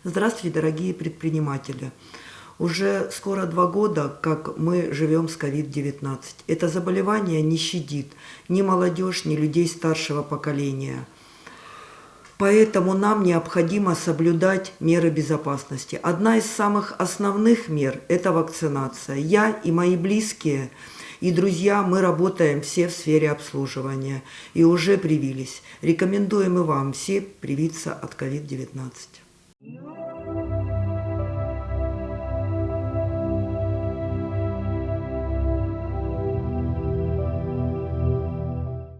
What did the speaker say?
Здравствуйте, дорогие предприниматели! Уже скоро 2 года, как мы живем с COVID-19. Это заболевание не щадит ни молодежь, ни людей старшего поколения. Поэтому нам необходимо соблюдать меры безопасности. Одна из самых основных мер – это вакцинация. Я и мои близкие и друзья, мы работаем все в сфере обслуживания и уже привились. Рекомендуем и вам все привиться от COVID-19.